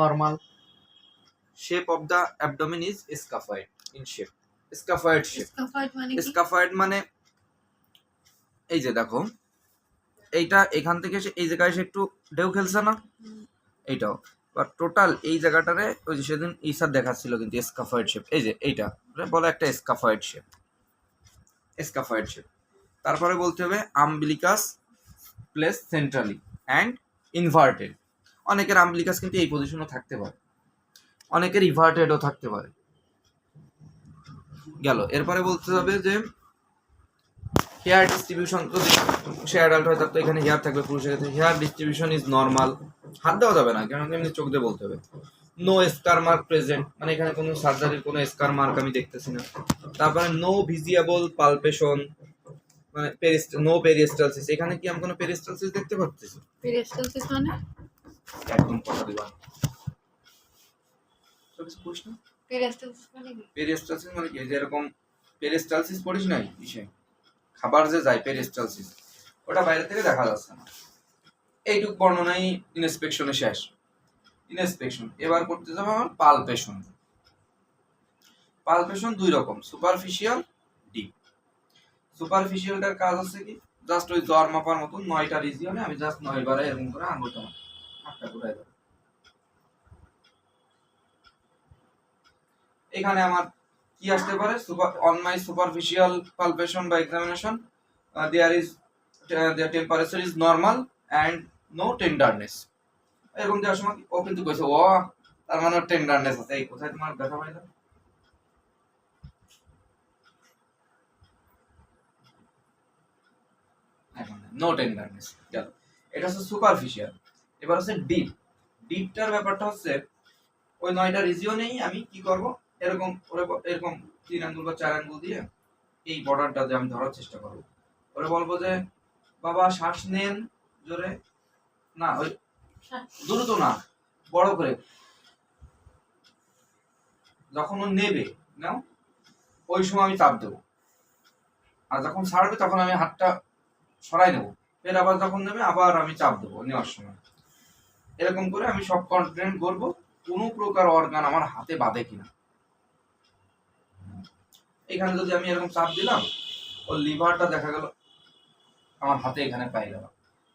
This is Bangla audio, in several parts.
normal. Shape of the abdomen is scaphoid in shape. Scaphoid shape. Scaphoid মানে এই যে দেখো এইটা এখান থেকে এই জায়গায় এসে একটু ঢেউ খেলছে না, এইটাও বা টোটাল এই জায়গাটারে ওই যে সেদিন ইসার দেখাচ্ছিল কিন্তু স্কাফয়েড শেপ, এই যে এইটা বলো একটা স্কাফয়েড শেপ, স্কাফয়েড শেপ। তারপরে বলতে হবে umbilicus place centrally and inverted. অনেকের আম্বিলিকাস কিন্তু এই পজিশনও থাকতে পারে, অনেকের ইনভার্টেডও থাকতে পারে। গেল। এরপরে বলতে হবে যে হেয়ার ডিস্ট্রিবিউশন, যদি সে অ্যাডাল্ট হয় তার তো এখানে হেয়ার থাকবে, পুরুষের ক্ষেত্রে হেয়ার ডিস্ট্রিবিউশন ইজ নর্মাল। হাত দেওয়া যাবে না, কারণ এমনি চোখ দিয়ে বলতে হবে। নো স্কার মার্ক প্রেজেন্ট, মানে এখানে কোনো সার্জারির কোনো স্কার মার্ক আমি দেখতেছি না। তারপরে নো ভিজিয়েবল পালপেশন, মানে নো পেরিস্টালসিস, এখানে কি আমি কোনো পেরিস্টালসিস দেখতে পাচ্ছি? পেরিস্টালসিস মানে একদম কথা দিবা প্রশ্ন। পেরিস্টালসিস মানে কি? পেরিস্টালসিস মানে কি, যেরকম পেরিস্টালসিস পড়িস নাই কিসে, খাবার যে যায় পেরিস্টালসিস, ওটা বাইরে থেকে দেখা যাচ্ছে না। এইটুক বর্ণনাই ইনস্পেকশনে শেষ। ইনস্পেকশন এবার করতে যাবো আমার পালপেশন। পালপেশন দুই রকম, সুপারফিশিয়াল, ডিপ। সুপারফিশিয়ালটার কাজ হচ্ছে কি, জাস্ট ওই জ্বর মাপার মতন 9টা রিজিয়নে আমি জাস্ট 9 বারে এরকম করে আঙুলটা হাতটা ঘুরাই দেব। এখানে আমার কি আসতে পারে, অন মাই সুপারফিশিয়াল পালপেশন বা examination there is the temperature is normal and no tenderness, এরকম দেওয়ার সময় ও কিন্তু কইছে ও তার মানে টেন্ডারনেস আছে। এই কোথায় তোমার ব্যথা পাইলো? এখন নো টেন্ডারনেস গেল। এটা হচ্ছে সুপারফিশিয়াল। এবার হচ্ছে ডিপ। ডিপটার ব্যাপারটা হচ্ছে ওই 9টা রিজিয়নেই আমি কি করব, এরকম এরকম 3 আঙ্গুল বা 4 আঙ্গুল দিয়ে এই বর্ডারটা দিয়ে আমি ধরার চেষ্টা করব। ওরে বলবো যে বাবা শ্বাস নেন জোরে, না ওই দ্রুত না, বড় করে। যখন ও নেবে নাও ওই সময় আমি চাপ দেবো, আর যখন ছাড়বে তখন আমি হাতটা সরাই নেবো, ফের আবার যখন নেবে আবার আমি চাপ দেবো নেওয়ার সময়। এরকম করে আমি সব কনফিডেন্ট করবো কোনো প্রকার অর্গান আমার হাতে বাঁধে কিনা। এখানে যদি আমি এরকম চাপ দিলাম, ওর লিভারটা দেখা গেল আমার হাতে এখানে পাই গেল,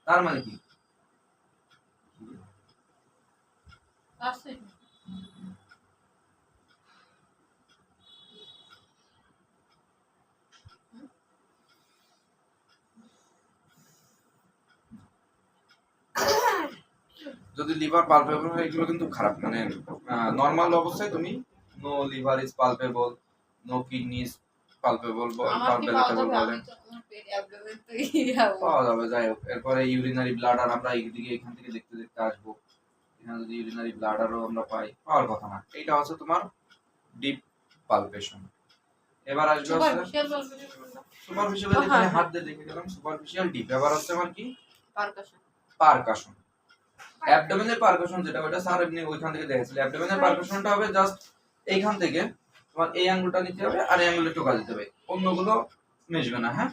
তার মানে কি যদি লিভার পালপেবল হয় এগুলো কিন্তু খারাপ, মানে নরমাল অবস্থায় তুমি no liver is palpable, no kidney is palpable, palpable বলেন পাওয়া যাবে। যাই হোক, এরপরে ইউরিনারি ব্লাডার আমরা এইদিকে এখান থেকে দেখতে দেখতে আসবো। এখানে যদি ইউরিনারি ব্লাডারও আমরা পাই, পাওয়ার কথা না। এইটা হচ্ছে তোমার ডিপ পালপেশন। এবার আসবে সুপারফিশিয়াল, এখানে হাত দিয়ে দেখে গেলাম সুপারফিশিয়াল, ডিপ। এবার হচ্ছে আমার কি পারকাশন। পারকাশন। অ্যাবডোমেনের পারকাশন যেটা, ওটা স্যার এমনি ওইখান থেকে দেখেছিল। অ্যাবডোমেনের পারকাশনটা হবে জাস্ট এইখান থেকে তোমার এই আঙ্গুলটা নিতে হবে আর এই আঙ্গুলে টোকা দিতে হবে, অন্যগুলো মিশবে না। হ্যাঁ,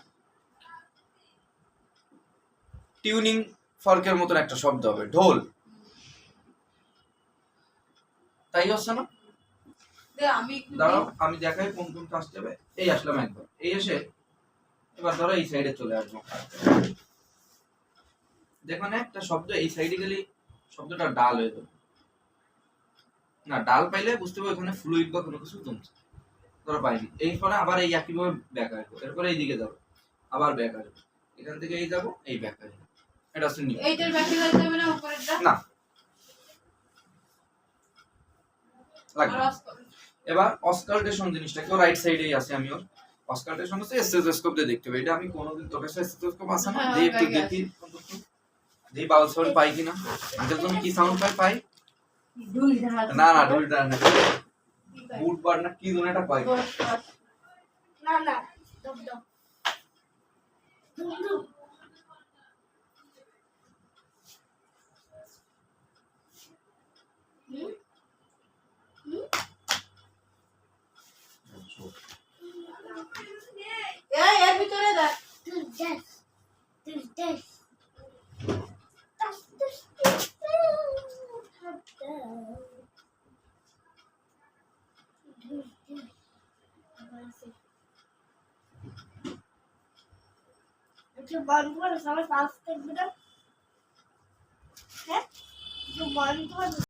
টিউনিং ফর্কের মতন একটা শব্দ হবে, ঢোল। তাই হচ্ছে না? দাঁড়াও আমি দেখাই কোন কোন কাজ যাবে। এই আসলাম একবার, এই এসে এবার ধরো এই সাইডে চলে আসবো। দেখো না একটা শব্দ এই সাইডে গেলে শব্দটা ডাল হয়ে যাবে না, ডাল পাইলে বুঝতে পারবো এখানে ফ্লুইড বা কোনো কিছু জমছে। ধরো পাইনি, এরপরে আবার এই একইভাবে ব্যাক আসবো, এরপরে এই দিকে যাবো, আবার ব্যাক আসবো, এখান থেকে এই যাবো, এই ব্যাক আসবো। এটা হচ্ছে নিয়ম। এইটার ব্যাকে যাইতে হবে না উপরেরটা? না লাগবে। এবার অসকালটেশন জিনিসটা কেউ রাইট সাইডেই আছে, আমি ওর অসকালটেশন হচ্ছে স্টেথোস্কোপ দিয়ে দেখতে হবে। এটা আমি কোনোদিন তোর কাছে স্টেথোস্কোপ আছে না, যে একটু দেখি যে বাউল সাউন্ড পাই কিনা। আঙ্কেল তুমি কি সাউন্ড পাই? না না ঢুল ডাল না, বুট বার না কি ধরনের একটা পাই। না না দব দব এর ভিতরে দেখ একটু বন্ধ করো, সবাই পাস থাকবে না। হ্যাঁ, একটু বন্ধ করো।